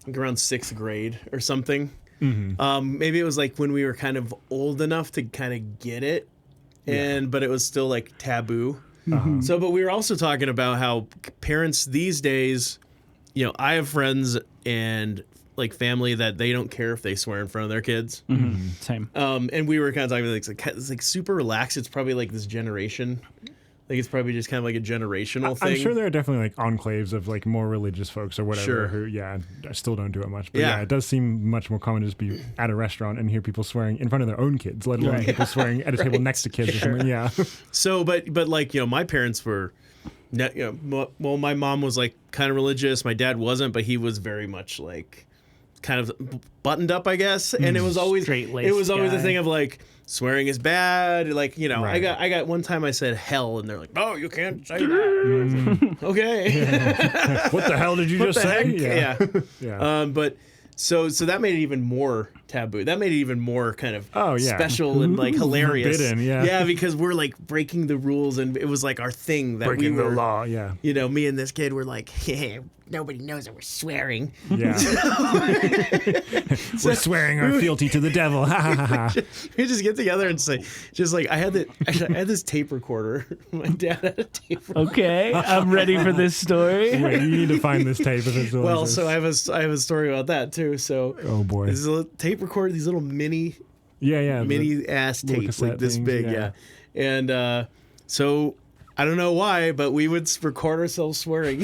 like around 6th grade or something. Mm-hmm. Maybe it was like when we were kind of old enough to kind of get it, but it was still like taboo. Uh-huh. So, but we were also talking about how parents these days, I have friends and like family that they don't care if they swear in front of their kids. Mm-hmm. Same. And we were kind of talking about it's like super relaxed. It's probably like this generation. Like it's probably just kind of like a generational thing. I'm sure there are definitely like enclaves of like more religious folks or whatever who, still don't do it much. But yeah, it does seem much more common to just be at a restaurant and hear people swearing in front of their own kids, let alone people swearing at a table next to kids or something. Yeah. So, but like, my parents were, well, my mom was like kind of religious. My dad wasn't, but he was very much like kind of buttoned up, I guess. And it was always the thing of like, swearing is bad. Like, I got one time I said hell, and they're like, no, you can't say that. Okay. What the hell did you just say? Yeah. Yeah. So that made it even more taboo. That made it even more kind of special and like hilarious. Forbidden, yeah, because we're like breaking the rules, and it was like our thing that breaking we were, the law. Yeah, you know, me and this kid were like, hey, nobody knows that we're swearing. Yeah, we're swearing our fealty to the devil. Ha ha ha. We just get together and say, just like I had this tape recorder. My dad had a tape recorder. Okay, I'm ready for this story. Wait, you need to find this tape. If it's well, so I have a story about that too. So oh boy, this is a little tape recorder. These little mini ass tapes like this things, big, and so I don't know why, but we would record ourselves swearing.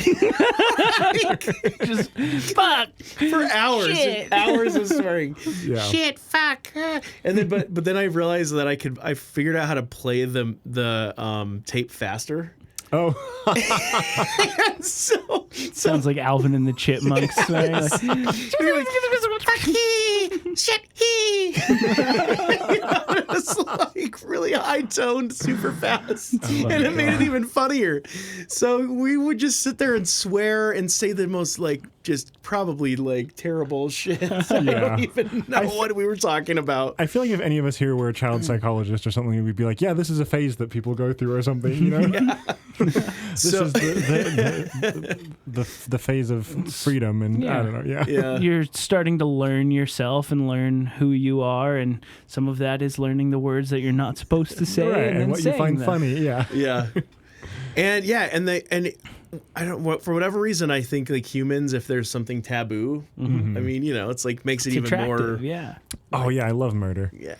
Just fuck for hours, shit. Hours of swearing. Yeah. Shit, fuck, and then but then I realized that I figured out how to play the tape faster. Oh, so sounds like Alvin and the Chipmunks. Right? Fuck he, shit he. It's like really high toned, super fast, and it made it even funnier. So we would just sit there and swear and say the most like just probably like terrible shit. I don't even know what we were talking about. I feel like if any of us here were a child psychologist or something, we'd be like, yeah, this is a phase that people go through or something, you know? This is the phase of freedom, and I don't know, yeah. You're starting to learn yourself and learn who you are, and some of that is learning the words that you're not supposed to say, right, and then what you find them. funny, yeah. And I don't, for whatever reason, I think like humans, if there's something taboo, I mean, you know, it's like makes it even attractive, more. Yeah. Oh yeah, I love murder. Yeah.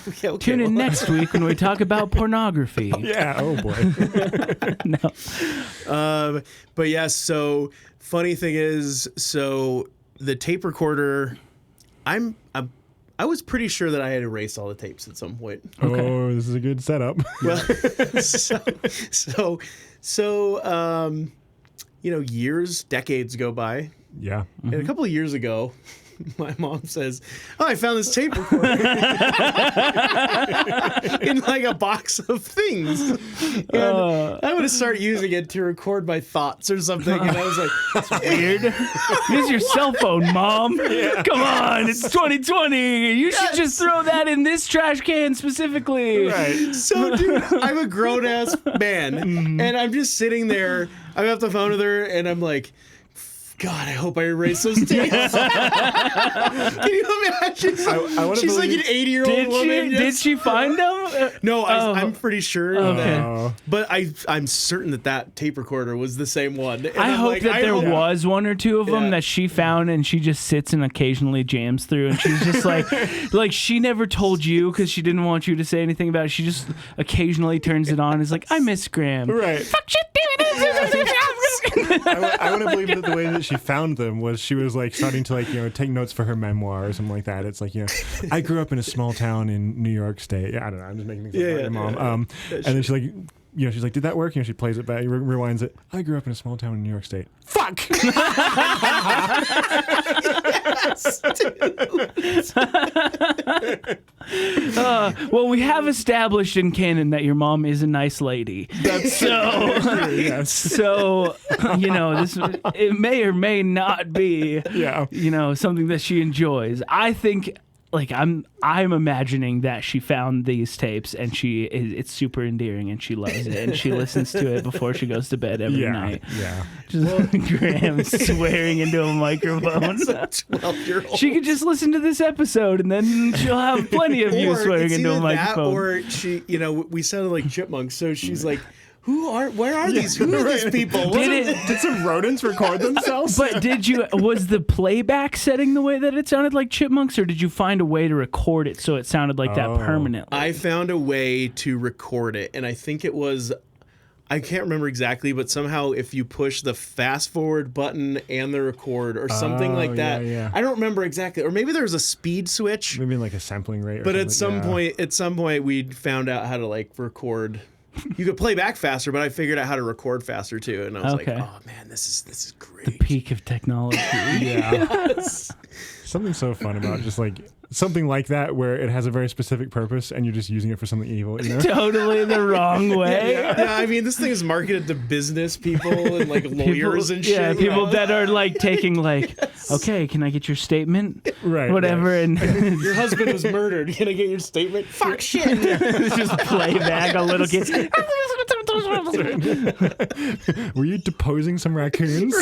Okay, Tune in next week when we talk about pornography. Yeah. Oh boy. No. But yeah. So funny thing is, so the tape recorder, I was pretty sure that I had erased all the tapes at some point. Okay. Oh, this is a good setup. Well, so you know, decades go by. Yeah. And a couple of years ago, my mom says, "Oh, I found this tape recorder in like a box of things." And I'm going to start using it to record my thoughts or something. And I was like, "That's weird. Use your cell phone, Mom. Come on, it's 2020. You should just throw that in this trash can specifically." Right. So, dude, I'm a grown ass man, and I'm just sitting there. I'm off the phone with her, and I'm like, God, I hope I erase those tapes. Can you imagine? She's like an 80-year-old woman. Did she find them? No, I'm pretty sure. Okay. But I'm certain that tape recorder was the same one. And I hope that there was one or two of them Yeah. that she found, and she just sits and occasionally jams through, and she's just like she never told you because she didn't want you to say anything about it. She just occasionally turns it on and is like, I miss Graham. Right. Fuck shit, damn it. I want to believe that the way that she found them was she was like starting to like, you know, take notes for her memoir or something like that. It's like, you know, I grew up in a small town in New York State. Yeah, I don't know. I'm just making things up about your mom. And then she's like, you know, she's like, did that work? You know, she plays it back, rewinds it. I grew up in a small town in New York State. Fuck! Well, we have established in canon that your mom is a nice lady. That's so. Yes. So, you know, it may or may not be, you know, something that she enjoys. I think, like, I'm imagining that she found these tapes and it's super endearing and she loves it and she listens to it before she goes to bed every night. Yeah. Just Graham swearing into a microphone. As a 12-year-old. She could just listen to this episode and then she'll have plenty of you swearing into a microphone. Or she, you know, we sounded like chipmunks, so she's like, where are these? Who are these people? Did some rodents record themselves? But was the playback setting the way that it sounded like chipmunks, or did you find a way to record it so it sounded like that permanently? I found a way to record it, and I think it was, I can't remember exactly, but somehow if you push the fast forward button and the record or something like that, I don't remember exactly, or maybe there was a speed switch. Maybe like a sampling rate. But at some point, we found out how to like record. You could play back faster, but I figured out how to record faster too, and I was like, "Oh man, this is great." The peak of technology. Yes. Something so fun about just like something like that where it has a very specific purpose and you're just using it for something evil, you know? Totally the wrong way. Yeah, I mean, this thing is marketed to business people and like lawyers and shit. Yeah, you people know? that are like taking like, okay, can I get your statement? Right. Whatever, right. and Your husband was murdered. Can I get your statement? Fuck shit. just play back a little kid. Were you deposing some raccoons?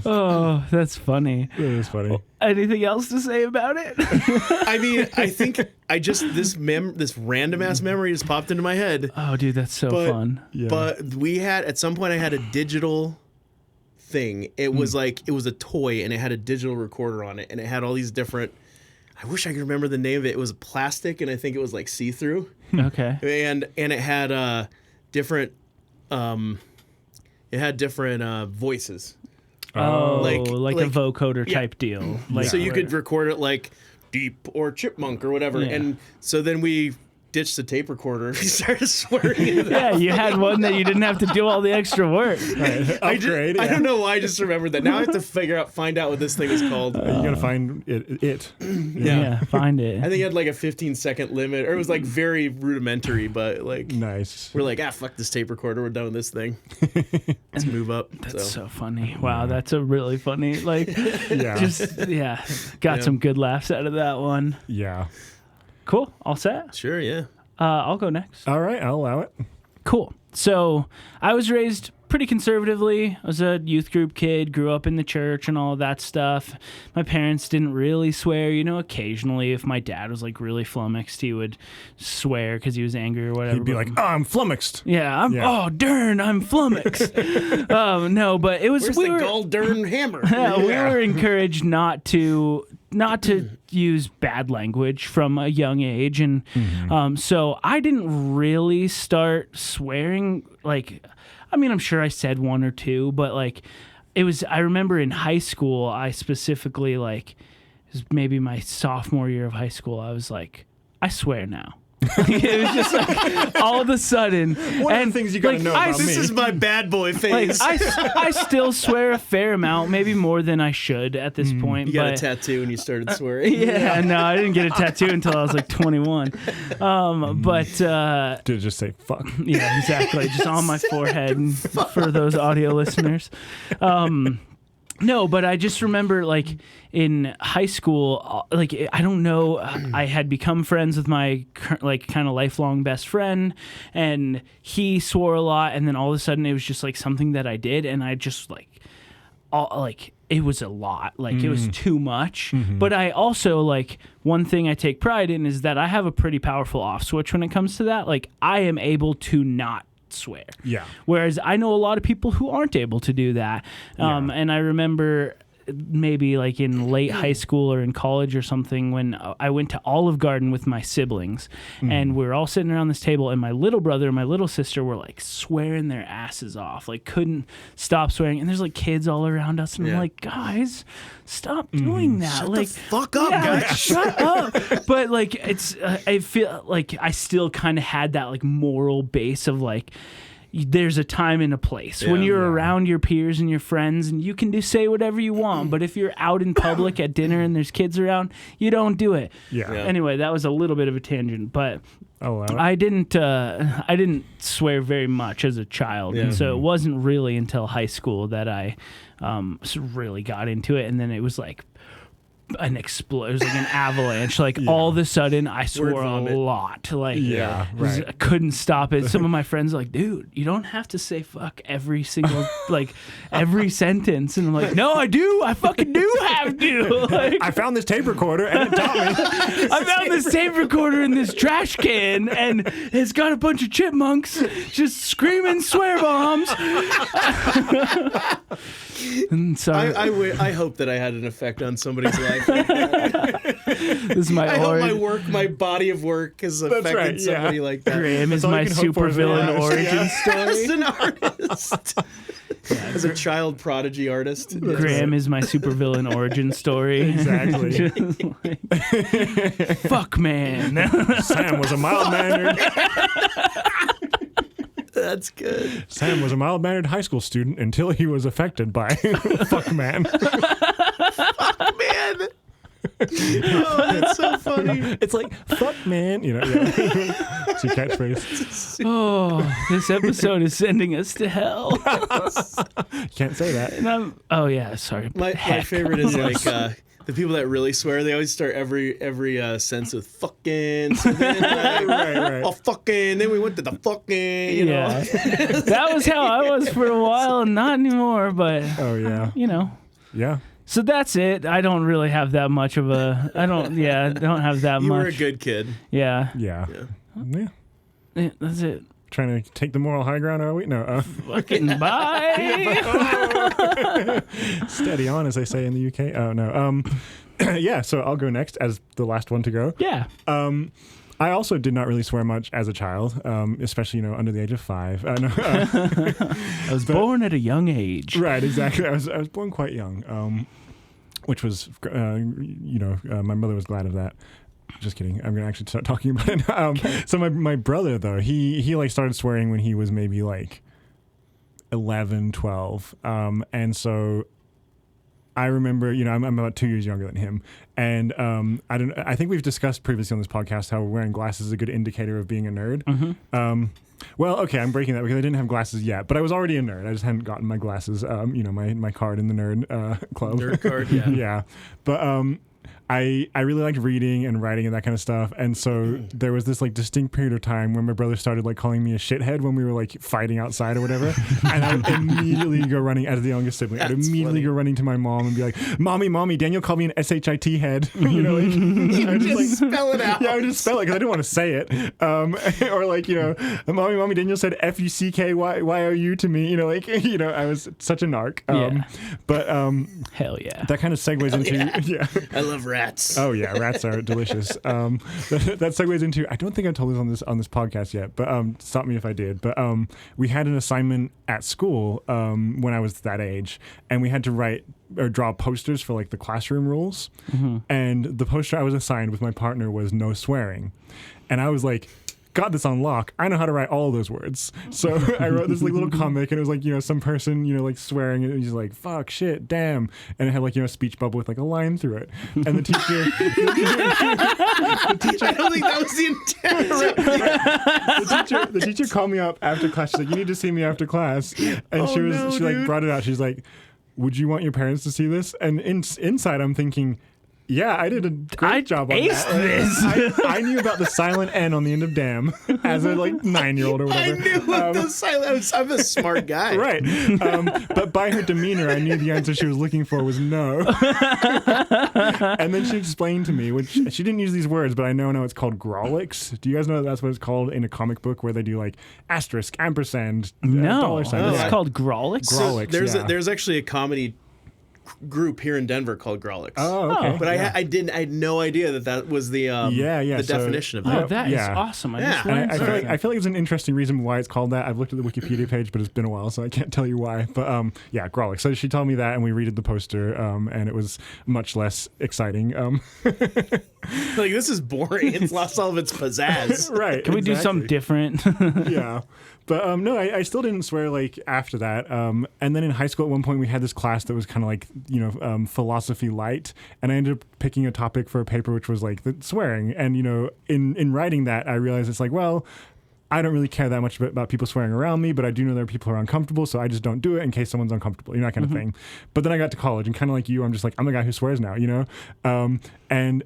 Oh, that's funny. That is funny. Anything else to say about it? I mean, I think this random ass memory just popped into my head. Oh, dude, that's so fun. Yeah. But we had at some point I had a digital thing. It was like it was a toy and it had a digital recorder on it and it had all these different. I wish I could remember the name of it. It was plastic and I think it was like see-through. Okay. And it had different voices. Oh, like a like- vocoder type deal. Like, So you could record it like Deep or Chipmunk or whatever. Yeah. And so then we ditched the tape recorder and we started swearing into that. Yeah, you had one that you didn't have to do all the extra work. Upgrade. I don't know why I just remembered that. Now I have to find out what this thing is called. You gotta find it. Yeah, find it. I think it had like a 15-second limit, or it was like very rudimentary, but like Nice. we're like, fuck this tape recorder, we're done with this thing. Let's move up. That's so funny. Wow, that's a really funny, like, Yeah. got Yeah. some good laughs out of that one. Yeah. Cool, all set? Sure, yeah. I'll go next. All right, I'll allow it. Cool. So I was raised pretty conservatively. I was a youth group kid, grew up in the church and all of that stuff. My parents didn't really swear. You know, occasionally if my dad was like really flummoxed, he would swear because he was angry or whatever. He'd be like, "Oh, I'm flummoxed." Yeah, oh darn, I'm flummoxed. No, but it was Where's the gold darn hammer? we were encouraged not to use bad language from a young age, and so I didn't really start swearing. Like, I mean, I'm sure I said one or two, but like, it was. I remember in high school, I specifically like, it was maybe my sophomore year of high school. I was like, I swear now. It was just like all of a sudden. One of the things you gotta know about This me. is my bad boy Like, phase. I still swear a fair amount, maybe more than I should at this point. You got but a tattoo and you started swearing. yeah, no, I didn't get a tattoo until I was like 21. But Did it just say "fuck"? yeah, exactly, just on my forehead for those audio listeners. No, but I just remember like in high school, like I don't know, I had become friends with my like kind of lifelong best friend, and he swore a lot, and then all of a sudden it was just like something that I did, and I just like it was a lot, like it was too much. But I also like one thing I take pride in is that I have a pretty powerful off switch when it comes to that. Like I am able to not swear. Yeah. Whereas I know a lot of people who aren't able to do that. And I remember maybe like in late high school or in college or something when I went to Olive Garden with my siblings and we were all sitting around this table and my little brother and my little sister were like swearing their asses off, like couldn't stop swearing, and there's like kids all around us and I'm like, guys, stop doing that. Shut like the fuck up, yeah, guys. shut up. But like it's I feel like I still kind of had that like moral base of like there's a time and a place when you're around your peers and your friends and you can say whatever you want, but if you're out in public at dinner and there's kids around, you don't do it. Yeah. Anyway, that was a little bit of a tangent, but I'll allow it. I didn't swear very much as a child, and so it wasn't really until high school that I really got into it, and then it was like an explosion, like an avalanche. Like all of a sudden, I swore a lot. Like Yeah, right. I couldn't stop it. Some of my friends are like, "Dude, you don't have to say fuck every single like every sentence." And I'm like, "No, I do. I fucking do have to." Like, I found this tape recorder and it taught me. I found this tape recorder in this trash can, and it's got a bunch of chipmunks just screaming swear bombs. And so I hope that I had an effect on somebody's life. this is my I hope my body of work has affected right, yeah. somebody like that. Graham is all you my can hope for as an supervillain artist, origin As story. an artist. As a child prodigy artist. Graham is my supervillain origin story. Exactly. Just like, fuck, man. Sam was a mild-mannered. That's good. Sam was a mild-mannered high school student until he was affected by fuck man. Fuck man. Oh, that's so funny. It's like, fuck man. You know, yeah. It's your catchphrase. Oh, this episode is sending us to hell. Can't say that. And sorry. My favorite is like the people that really swear. They always start every sentence with fucking. So then, Right. Oh, fucking. Then we went to the fucking. You know. That was how I was for a while, not anymore, but Oh, yeah. you know. Yeah. So that's it. I don't really have that much of a. I don't have that You much. were a good kid. Yeah. Yeah. Yeah, that's it. Trying to take the moral high ground, are we? No. Fucking bye. Steady on, as they say in the UK. Oh, no. Yeah, so I'll go next as the last one to go. Yeah. I also did not really swear much as a child, especially, under the age of 5. I was born at a young age. Right, exactly. I was born quite young, which was, my mother was glad of that. Just kidding. I'm going to actually start talking about it. So my brother, though, he like started swearing when he was maybe like 11, 12. And so I remember, I'm about 2 years younger than him. And I think we've discussed previously on this podcast how wearing glasses is a good indicator of being a nerd. Mm-hmm. Well, okay, I'm breaking that because I didn't have glasses yet, but I was already a nerd. I just hadn't gotten my glasses, my card in the nerd club. Nerd card, yeah. Yeah. But I really liked reading and writing and that kind of stuff. And so there was this like distinct period of time where my brother started like calling me a shithead when we were like fighting outside or whatever. And I would immediately go running as the youngest sibling. I'd immediately go running to my mom and be like, Mommy, Daniel called me an SHIT head. I just spell it out. Yeah, I would just spell it because I didn't want to say it. Or like, Mommy, Daniel said FUCKYOU to me. I was such a narc. But hell yeah. that kind of segues into I love rats. Oh yeah, rats are delicious. That segues into, I don't think I told this on this podcast yet, but stop me if I did. But we had an assignment at school when I was that age, and we had to write or draw posters for like the classroom rules. Mm-hmm. And the poster I was assigned with my partner was no swearing, and I was like, got this on lock. I know how to write all those words. So I wrote this like little comic, and it was like, some person, like swearing, and he's like, fuck, shit, damn. And it had like, a speech bubble with like a line through it. And the teacher, I don't think that was the intent. the teacher called me up after class. She's like, you need to see me after class. And she like brought it out. She's like, would you want your parents to see this? And inside I'm thinking, yeah, I did a great job on aced that. This. I knew about the silent N on the end of damn as a 9-year-old or whatever. I knew what the silent. I'm a smart guy. Right. But by her demeanor, I knew the answer she was looking for was no. And then she explained to me, which she didn't use these words, but I know now it's called Grolix. Do you guys know that's what it's called in a comic book where they do like asterisk, ampersand, dollar sign? It's called Grolix. So there's actually a comedy group here in Denver called Grolix. Oh, okay. But I had no idea that was the definition of that. Oh, that is awesome. I just learned I feel like it's an interesting reason why it's called that. I've looked at the Wikipedia page, but it's been a while, so I can't tell you why. But Grolix. So she told me that, and we redid the poster, and it was much less exciting. Like, this is boring. It's lost all of its pizzazz. Right. Can we do something different? Yeah. But no, I still didn't swear like after that. And then in high school at one point we had this class that was kind of like, philosophy light. And I ended up picking a topic for a paper which was like the swearing. And, in writing that, I realized it's like, well, I don't really care that much about people swearing around me, but I do know there are people who are uncomfortable, so I just don't do it in case someone's uncomfortable, that kind of thing. But then I got to college, and kind of like you, I'm just like, I'm the guy who swears now, And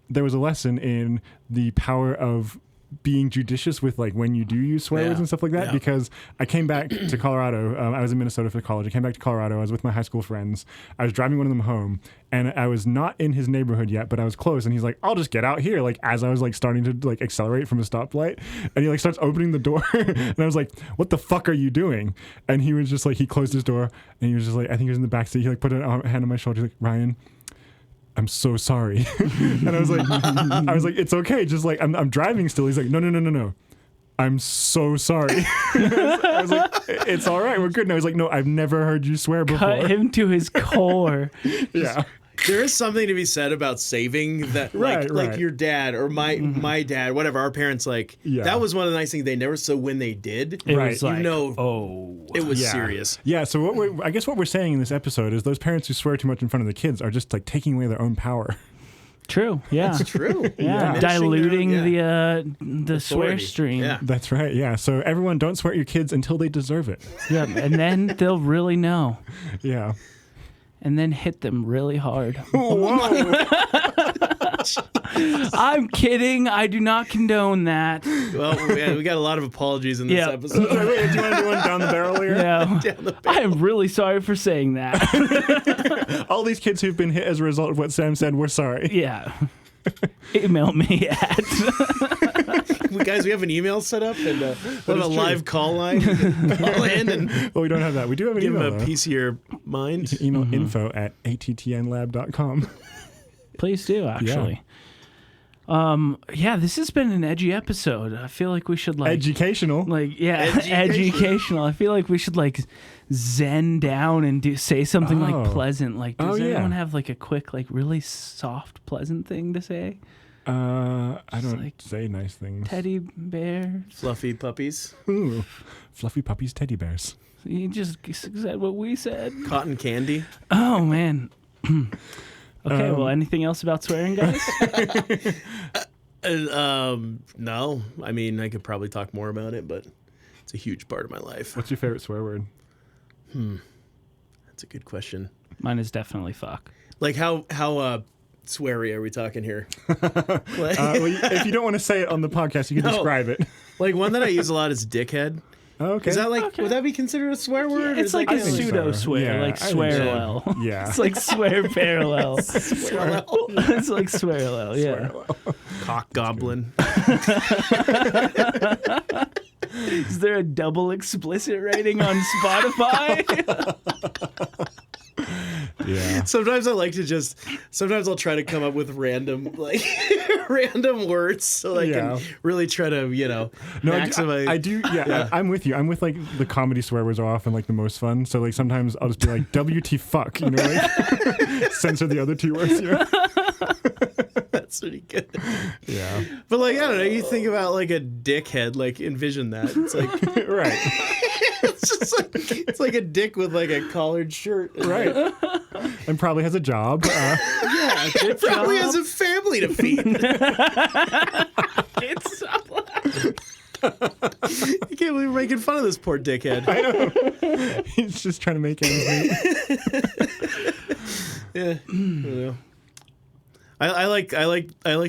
there was a lesson in the power of being judicious with like when you do use swear words and stuff like that, because I came back to Colorado. I was in Minnesota for college. I came back to Colorado. I was with my high school friends. I was driving one of them home, and I was not in his neighborhood yet, but I was close. And he's like, "I'll just get out here." Like as I was like starting to like accelerate from a stoplight, and he like starts opening the door, and I was like, "What the fuck are you doing?" And he was just like, he closed his door, and he was just like, I think he was in the back seat. He like put a hand on my shoulder. He's like, "Ryan, I'm so sorry." And I was like, it's okay. Just like, I'm driving still. He's like, no. I'm so sorry. I was like, it's all right. We're good now. He's like, no, I've never heard you swear before. Cut him to his core. Yeah. There is something to be said about saving that, like your dad or my dad, whatever. Our parents, that was one of the nice things. They never. So when they did, it was like, it was serious. Yeah. So I guess what we're saying in this episode is those parents who swear too much in front of the kids are just like taking away their own power. True. Yeah. That's true. Yeah. Diluting the swear stream. Yeah. That's right. Yeah. So everyone, don't swear at your kids until they deserve it. Yeah. And then they'll really know. Yeah. And then hit them really hard. Whoa. I'm kidding. I do not condone that. Well, we got a lot of apologies in this episode. Do you want to do one down the barrel here? No. I am really sorry for saying that. All these kids who've been hit as a result of what Sam said, we're sorry. Yeah. Email me at... Guys, we have an email set up and we have a live call line. Call in and well, we don't have that. We do have an email. Give them a piece of your mind. You can email info@attnlab.com. Please do, actually. Yeah, this has been an edgy episode. I feel like we should educational. Educational. I feel like we should zen down and say something pleasant. Does anyone have a quick, really soft, pleasant thing to say? I don't say nice things. Teddy bears. Fluffy puppies. Ooh, fluffy puppies, teddy bears. You just said what we said. Cotton candy. Oh, man. Okay, well, anything else about swearing, guys? No. I mean, I could probably talk more about it, but it's a huge part of my life. What's your favorite swear word? That's a good question. Mine is definitely fuck. How sweary are we talking here? If you don't want to say it on the podcast, you can describe it. One that I use a lot is dickhead. Okay. Is that would that be considered a swear word? Yeah, it's like a pseudo swear, swear-well. Yeah. It's like swear parallel. It's like swear-well, yeah. Cock goblin. Is there a double explicit rating on Spotify? Yeah. Sometimes I'll try to come up with random words so I can really try to, maximize. I do. Yeah, I'm with you. I'm with the comedy swear words are often the most fun. So sometimes I'll just be like WT fuck, censor the other two words. That's pretty good. Yeah. But I don't know, you think about a dickhead, envision that. It's right. It's just it's like a dick with a collared shirt. Right. And probably has a job. Yeah, good probably job. has a family to feed. It's I can't believe we're making fun of this poor dickhead. I know. He's just trying to make ends meet. Yeah. I don't know. I like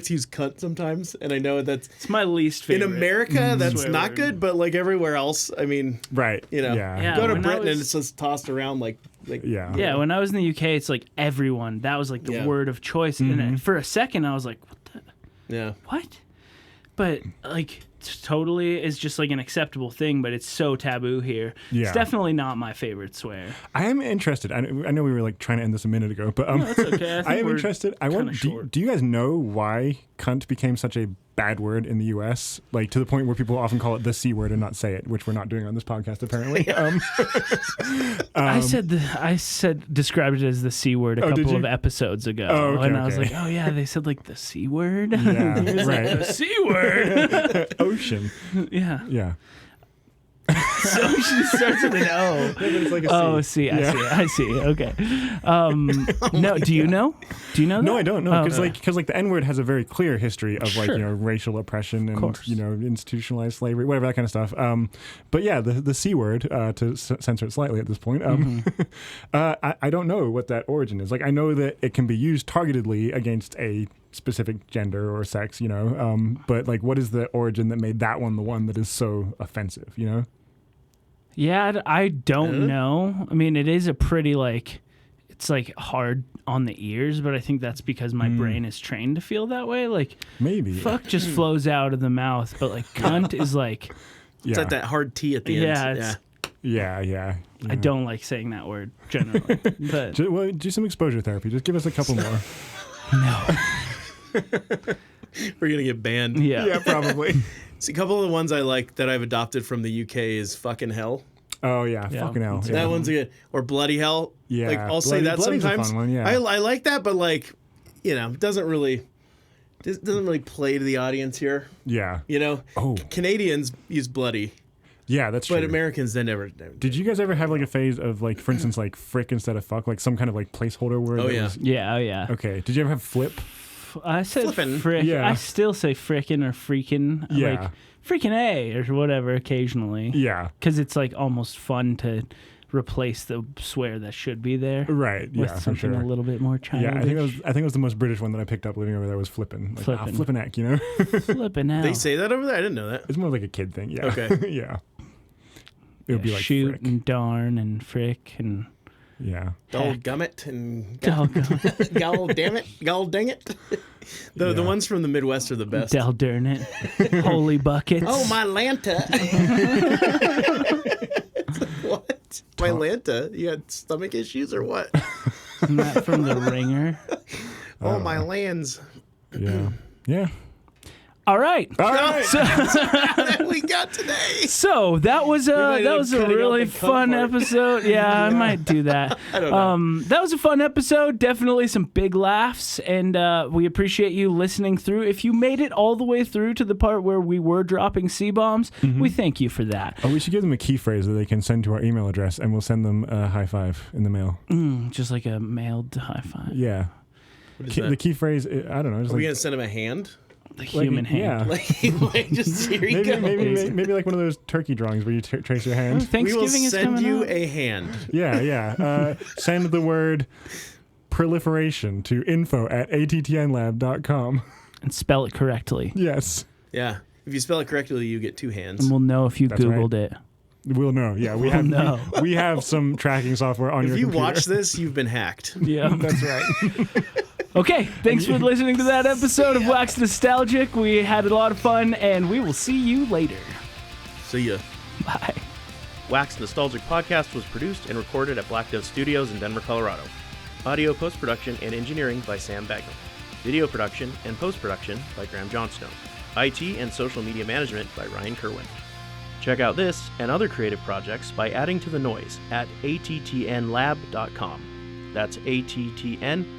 to use cunt sometimes, and I know it's my least favorite. In America, that's not good, but everywhere else, I mean, right? Go to Britain and it's just tossed around Yeah, when I was in the UK, it's everyone. That was the word of choice, and then for a second I was like, what the? Yeah. What? But totally is just an acceptable thing, but it's so taboo here. Yeah. It's definitely not my favorite swear. I am interested. I know we were trying to end this a minute ago, but no, that's okay. I am interested. Do you guys know why cunt became such a bad word in the U.S.? To the point where people often call it the C word and not say it, which we're not doing on this podcast apparently. I described it as the C word a couple of episodes ago, and I was like, oh yeah, they said the C word. Yeah, right. The C word. Ocean. Yeah. Yeah. So she starts with an O. It's like a C. I see. Okay. No, do you know? Do you know that? No, I don't know. Because the N-word has a very clear history of racial oppression and institutionalized slavery, whatever, that kind of stuff. But yeah, the C word, to censor it slightly at this point, I don't know what that origin is. I know that it can be used targetedly against a specific gender or sex, but what is the origin that made that one the one that is so offensive, Yeah, I don't know. I mean, it is a pretty it's hard on the ears, but I think that's because my brain is trained to feel that way. Maybe fuck just flows out of the mouth, but cunt is it's like that hard T at the end. Yeah. I don't like saying that word generally. But do some exposure therapy. Just give us a couple more. No. We're gonna get banned. Yeah, probably. See, a couple of the ones I like that I've adopted from the UK is fucking hell. Oh yeah, Yeah. fucking hell. That That one's good. Or Bloody Hell. Yeah, Like I'll say that Bloody's a sometimes. fun one, yeah. I like that, but like, it doesn't really play to the audience here. Yeah. Oh. Canadians use Bloody, Yeah, that's true. but Americans they never. Did you guys ever have like a phase of like, for instance, like frick instead of fuck, like some kind of like placeholder word? Oh, that yeah. was- Yeah, oh yeah. Okay. Did you ever have flip? I said Flippin'. frick. Yeah. I still say frickin' or freaking. Yeah. Like freaking A or whatever occasionally. Yeah. Because it's like almost fun to replace the swear that should be there Right. with Yeah, for something sure. a little bit more childish. Yeah, I think it was the most British one that I picked up living over there was flippin'. Like, Flippin'. flippin' heck, you know? Flipping out. They say that over there. I didn't know that. It's more like a kid thing. Yeah. Okay. Yeah. It would be like shoot frick. and darn and frick and Yeah. Gummit and doggone gall damn it, gall dang it. The Yeah. ones from the Midwest are the best. del darn it. Holy buckets. Oh, my Lanta. What? My Lanta? You had stomach issues or what? Isn't that from The Ringer? Oh, my lands. Yeah. Yeah. All right. All right. That we got today. So that was might a end up cutting really out the cunt fun part. episode. Yeah, I might do that. I don't know. That was a fun episode. Definitely some big laughs, and we appreciate you listening through. If you made it all the way through to the part where we were dropping C-bombs, we thank you for that. Oh, we should give them a key phrase that they can send to our email address, and we'll send them a high five in the mail. Just like a mailed high five. Yeah. What is that? The key phrase, I don't know. Just Are we like, going to send him a hand? The human hand. Yeah. Like just here you go. Maybe like one of those turkey drawings where you trace your hand. We will Thanksgiving is send coming you up. a hand. Yeah. Send the word proliferation to info@attnlab.com. And spell it correctly. Yes. Yeah. If you spell it correctly, you get two hands. And we'll know if you That's Googled right. it. We'll know. Yeah, we We'll have know. we have some tracking software on If your you computer. watch this, you've been hacked. Yeah. That's right. Okay, thanks for listening to that episode of Wax Nostalgic. We had a lot of fun, and we will see you later. See ya. Bye. Wax Nostalgic Podcast was produced and recorded at Black Dove Studios in Denver, Colorado. Audio post-production and engineering by Sam Bagnall. Video production and post-production by Graham Johnstone. IT and social media management by Ryan Kerwin. Check out this and other creative projects by adding to the noise at attnlab.com. That's attnlab.com.